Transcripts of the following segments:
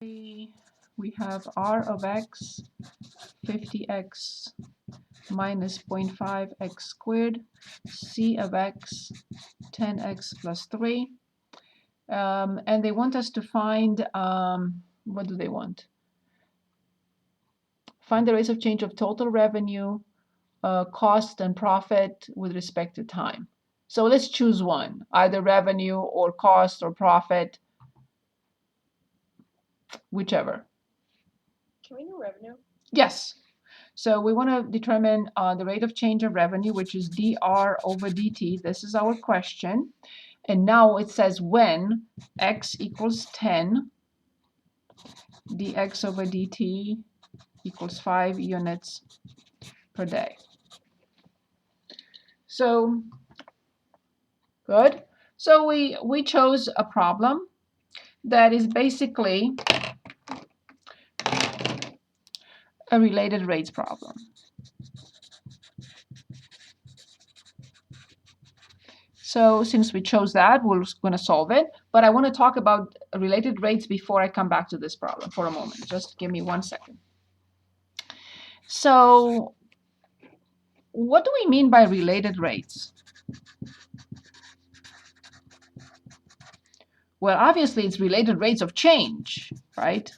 We have r of x 50x minus 0.5x squared, c of x 10x plus 3. And they want us to find, what do they want? Find the rates of change of total revenue, cost, and profit with respect to time. So let's choose one, either revenue or cost or profit, whichever. Can we do revenue? Yes. So we want to determine the rate of change of revenue, which is dr over dt. This is our question. And now it says when x equals 10, dx over dt equals 5 units per day. So good. So we chose a problem that is basically a related rates problem. So since we chose that, we're going to solve it. But I want to talk about related rates before I come back to this problem for a moment. Just give me 1 second. So what do we mean by related rates? Well, obviously, it's related rates of change, right?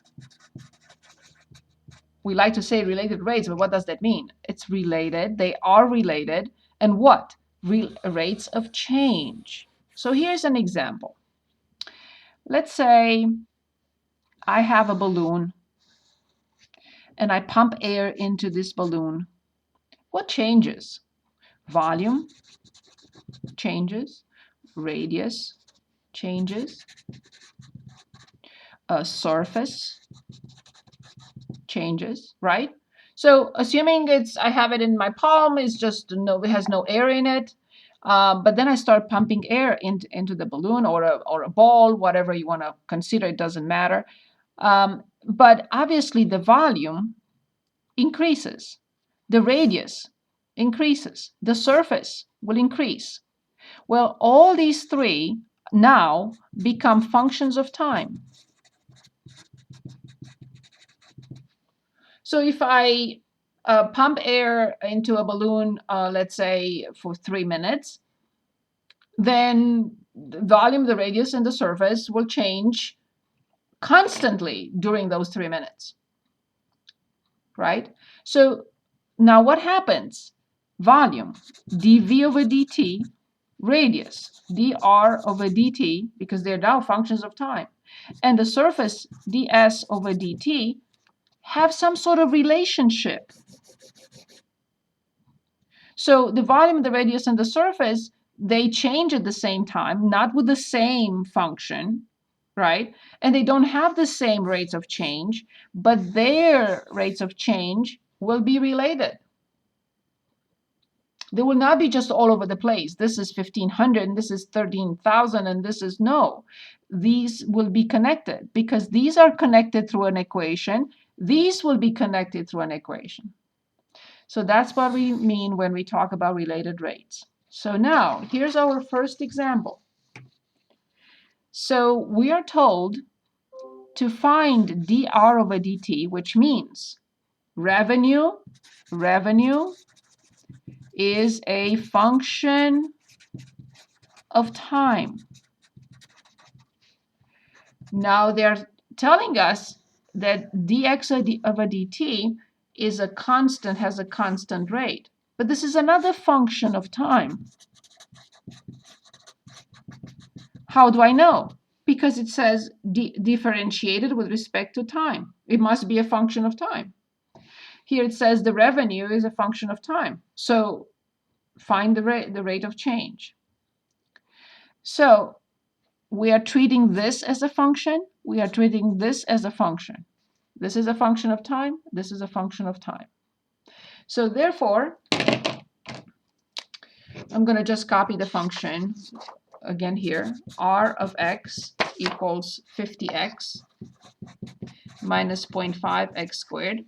We like to say related rates, but what does that mean? It's related. They are related. And what? Rates of change. So here's an example. Let's say I have a balloon and I pump air into this balloon. What changes? Volume changes, radius changes, surface changes, right? So assuming I have it in my palm, it has no air in it, but then I start pumping air into the balloon or a ball, whatever you want to consider, it doesn't matter. But obviously the volume increases, the radius increases, the surface will increase. Well, all these three now become functions of time. So if I pump air into a balloon, let's say for 3 minutes, then the volume, the radius, and the surface will change constantly during those 3 minutes, right? So now what happens? Volume, dv over dt, radius, dr over dt, because they're now functions of time, and the surface, ds over dt, have some sort of relationship. So the volume, the radius, and the surface, they change at the same time, not with the same function, right? And they don't have the same rates of change, but their rates of change will be related. They will not be just all over the place. This is 1,500, and this is 13,000, and this is no. These will be connected because these are connected through an equation. These will be connected through an equation. So that's what we mean when we talk about related rates. So now, here's our first example. So we are told to find dr over dt, which means revenue is a function of time. Now they're telling us that dx over dt is a constant, has a constant rate. But this is another function of time. How do I know? Because it says differentiated with respect to time. It must be a function of time. Here it says the revenue is a function of time. So find the rate of change. So we are treating this as a function. We are treating this as a function. This is a function of time. This is a function of time. So therefore, I'm going to just copy the function again here. R of x equals 50x minus 0.5x squared.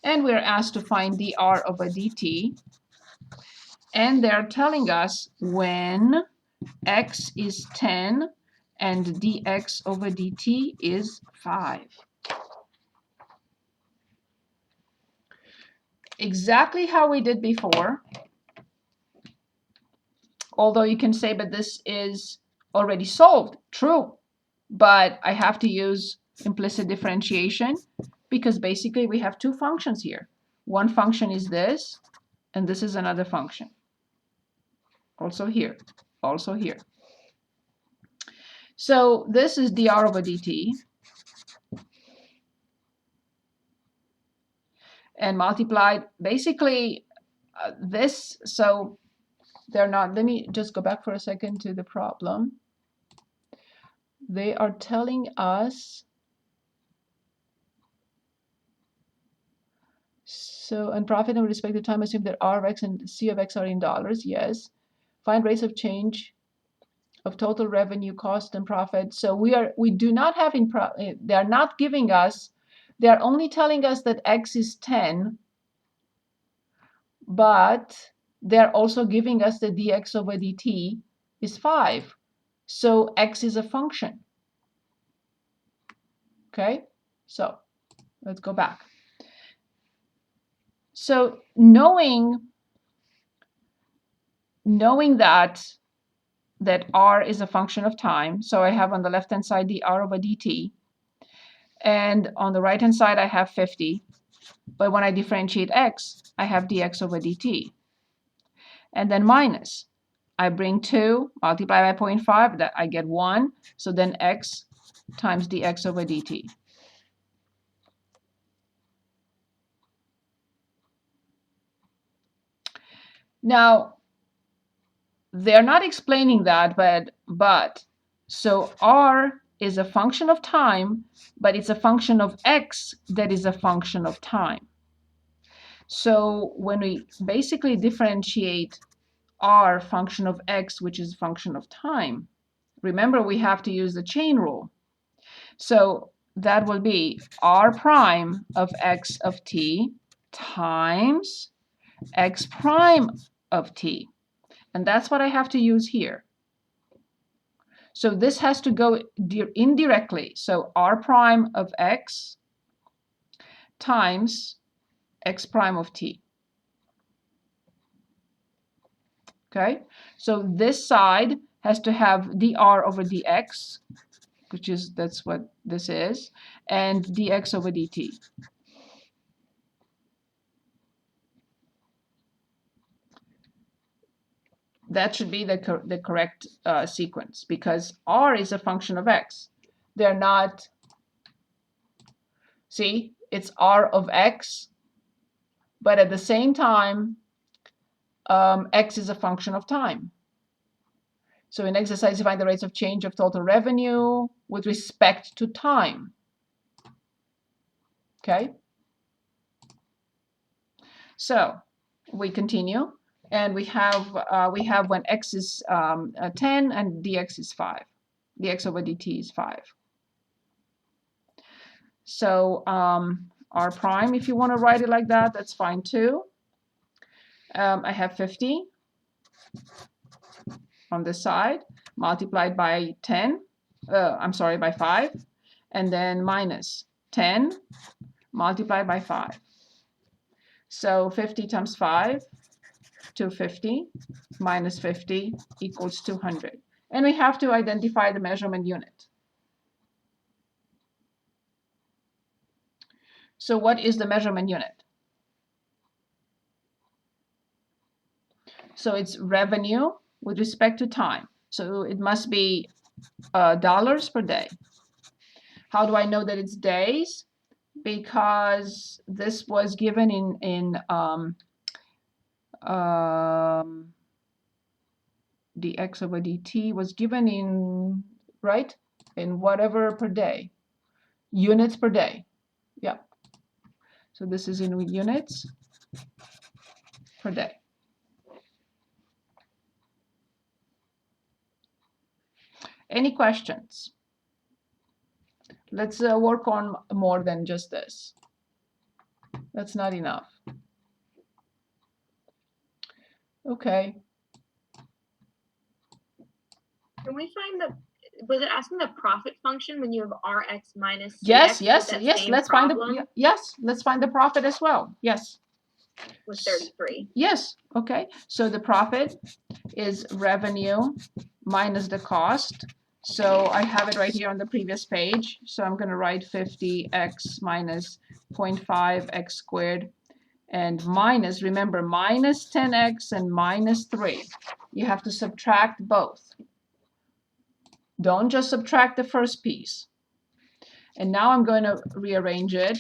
And we're asked to find dr over dt. And they're telling us when x is 10 and dx over dt is 5. exactly how we did before. Although you can say, but this is already solved. True. But I have to use implicit differentiation because basically we have two functions here. One function is this, and this is another function. Also here, also here. So this is dr over dt. And multiplied, basically this, so they're not, let me just go back for a second to the problem. They are telling us, so, and profit in respect to time, assume that R of X and C of X are in dollars, yes. Find rates of change of total revenue, cost, and profit. So we do not have they are not giving us, they are only telling us that X is 10, but they're also giving us that dx over dt is 5. So X is a function. Okay, so let's go back. So knowing that R is a function of time, so I have on the left-hand side dr over dt, and on the right-hand side I have 50, but when I differentiate X, I have dx over dt. And then minus, I bring 2, multiply by 0.5, that I get 1, so then X times dx over dt. Now, they're not explaining that, but so R is a function of time, but it's a function of X that is a function of time. So when we basically differentiate R function of X, which is a function of time, remember we have to use the chain rule. So that will be R prime of X of t times X prime of t. And that's what I have to use here. So this has to go indirectly. So R prime of X times X prime of t. Okay, so this side has to have dr over dx, which is, that's what this is, and dx over dt. That should be the correct sequence, because R is a function of X. They're not, see, it's R of X, but at the same time, X is a function of time. So in exercise, you find the rates of change of total revenue with respect to time. Okay. So we continue, and we have when X is 10 and dx is 5. Dx over dt is 5. So R prime, if you want to write it like that, that's fine too. I have 50 on this side, multiplied by 10, I'm sorry, by 5, and then minus 10 multiplied by 5. So 50 times 5, 250, minus 50 equals 200. And we have to identify the measurement unit. So what is the measurement unit? So it's revenue with respect to time. So it must be dollars per day. How do I know that it's days? Because this was given in dx over dt was given in, right, in whatever per day, units per day. Yeah. So this is in units per day. Any questions? Let's work on more than just this. That's not enough. Okay. Can we find the, was it asking the profit function when you have Rx minus Yes, CX? yes, yes. Let's find the, yes, let's find the profit as well. Yes. was 33. Yes, okay. So the profit is revenue minus the cost. So I have it right here on the previous page. So I'm going to write 50x minus 0.5 x squared and minus, remember, minus 10x and minus 3. You have to subtract both. Don't just subtract the first piece. And now I'm going to rearrange it.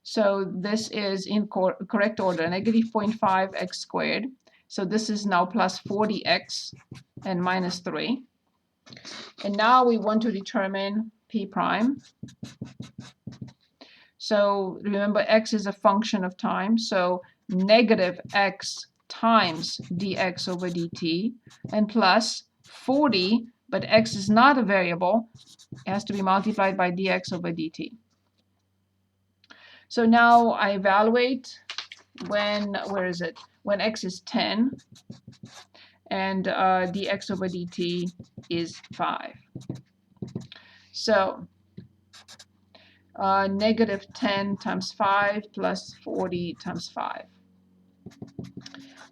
So this is in correct order, negative 0.5 x squared. So this is now plus 40x and minus 3. And now we want to determine p prime. So remember, x is a function of time. So negative x times dx over dt and plus 40, but x is not a variable. It has to be multiplied by dx over dt. So now I evaluate when, where is it? When x is 10 and dx over dt is 5. So negative 10 times 5 plus 40 times 5.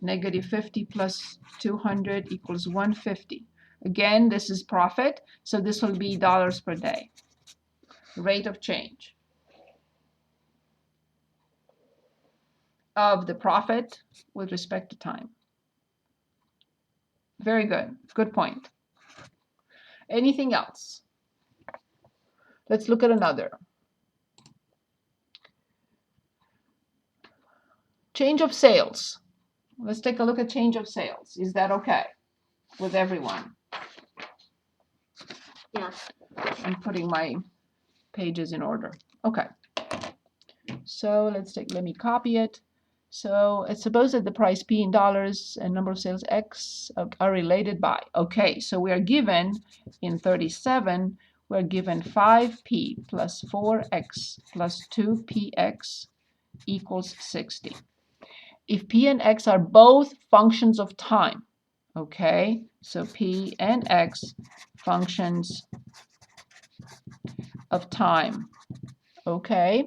Negative 50 plus 200 equals 150. Again, this is profit, so this will be dollars per day. Rate of change of the profit with respect to time. Very good. Good point. Anything else? Let's look at another. Change of sales. Let's take a look at change of sales. Is that okay with everyone? Yes. I'm putting my pages in order. Okay. So let me copy it. So it's supposed that the price P in dollars and number of sales X are related by. Okay, so we are given in 37, we're given 5P plus 4X plus 2PX equals 60. If P and X are both functions of time, okay, so P and X functions of time, okay.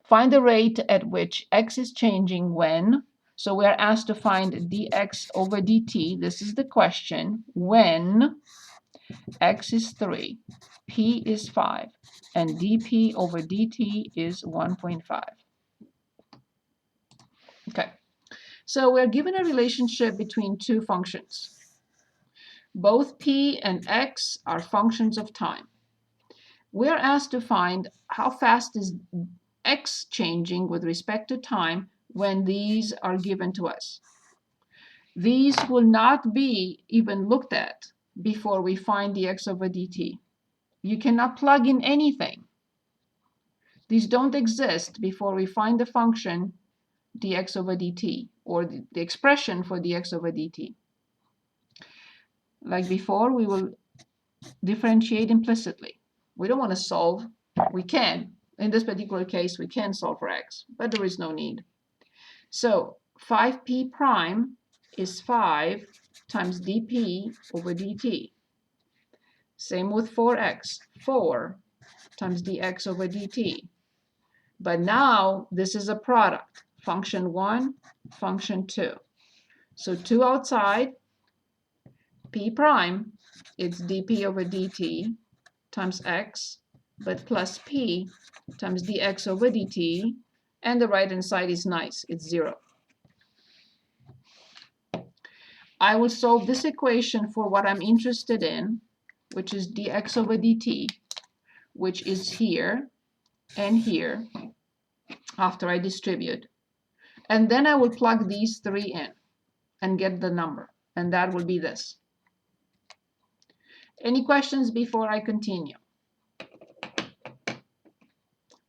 Find the rate at which x is changing when. So we are asked to find dx over dt. This is the question. When x is 3, p is 5, and dp over dt is 1.5. Okay. So we're given a relationship between two functions. Both p and x are functions of time. We're asked to find how fast is x changing with respect to time when these are given to us. These will not be even looked at before we find dx over dt. You cannot plug in anything. These don't exist before we find the function dx over dt or the expression for dx over dt. Like before, we will differentiate implicitly. We don't want to solve. We can. In this particular case, we can solve for x, but there is no need. So 5p prime is 5 times dp over dt. Same with 4x, 4 times dx over dt. But now this is a product, function 1, function 2. So 2 outside, p prime, it's dp over dt times x, but plus p times dx over dt, and the right-hand side is nice, it's 0. I will solve this equation for what I'm interested in, which is dx over dt, which is here and here after I distribute. And then I will plug these 3 in and get the number, and that will be this. Any questions before I continue?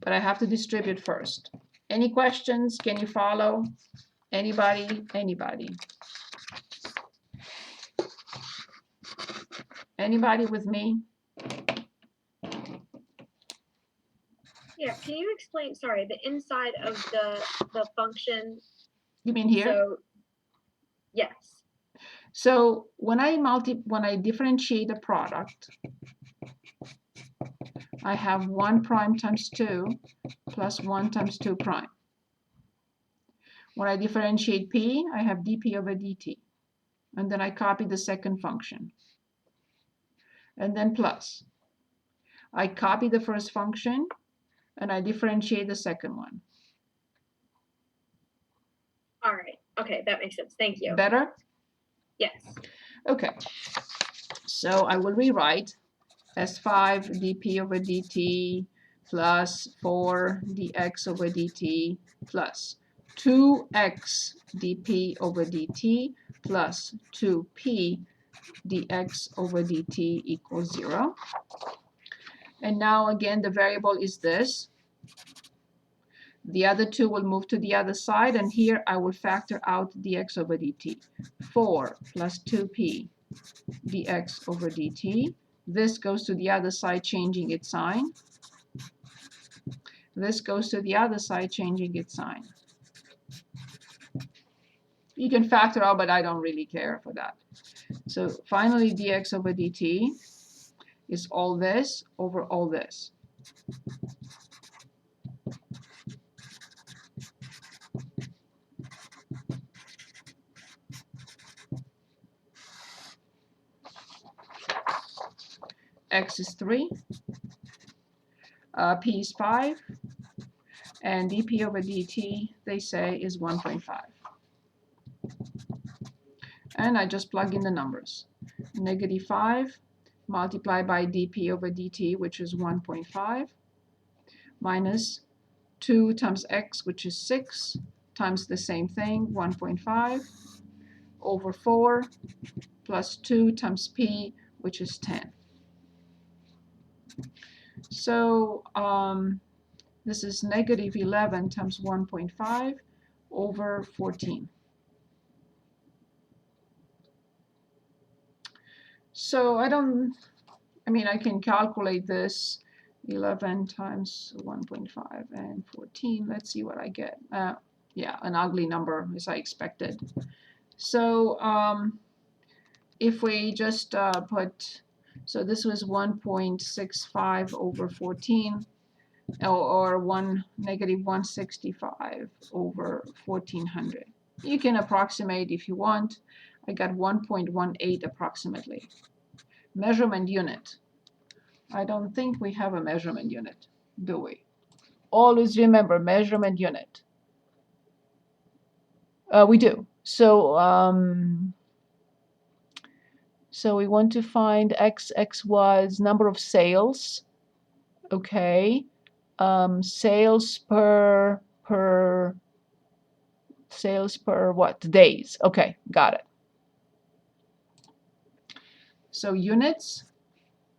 But I have to distribute first. Any questions? Can you follow? Anybody? Anybody? Anybody with me? Yeah, can you explain, sorry, the inside of the function? You mean here? So, yes. So when I differentiate a product, I have 1 prime times 2 plus 1 times 2 prime. When I differentiate p, I have dp over dt. And then I copy the second function. And then plus. I copy the first function, and I differentiate the second one. All right. Okay, that makes sense. Thank you. Better? Yes. Okay. So I will rewrite S5 dp over dt plus 4 dx over dt plus 2x dp over dt plus 2p dx over dt equals 0. And now again, the variable is this. The other two will move to the other side, and here I will factor out dx over dt. 4 plus 2p dx over dt. This goes to the other side, changing its sign. This goes to the other side, changing its sign. You can factor out, but I don't really care for that. So finally, dx over dt is all this over all this. X is 3, p is 5, and dp over dt, they say, is 1.5. And I just plug in the numbers. Negative 5 multiplied by dp over dt, which is 1.5, minus 2 times x, which is 6, times the same thing, 1.5, over 4, plus 2 times p, which is 10. So this is negative 11 times 1.5 over 14. So I can calculate this. 11 times 1.5 and 14. Let's see what I get. Yeah, an ugly number, as I expected. So if we just put, so this was 1.65 over 14, or negative 165 over 1400. You can approximate if you want. I got 1.18 approximately. Measurement unit. I don't think we have a measurement unit, do we? Always remember measurement unit. We do. So we want to find x was number of sales. Okay. Sales per what? Days. Okay, got it. So units.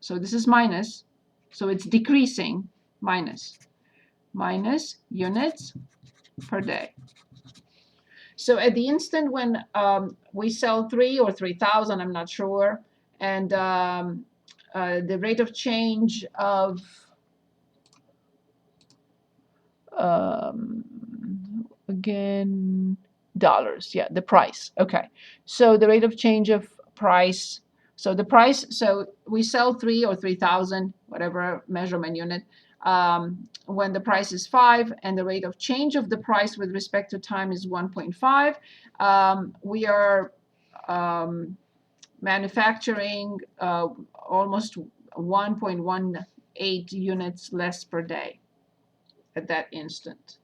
So this is minus. So it's decreasing. Minus units per day. So at the instant when we sell 3 or 3,000, I'm not sure, and the rate of change of again, dollars, yeah, the price. Okay, so the rate of change of price. So the price, so we sell 3 or 3,000, whatever measurement unit, when the price is 5 and the rate of change of the price with respect to time is 1.5, we are manufacturing almost 1.18 units less per day at that instant.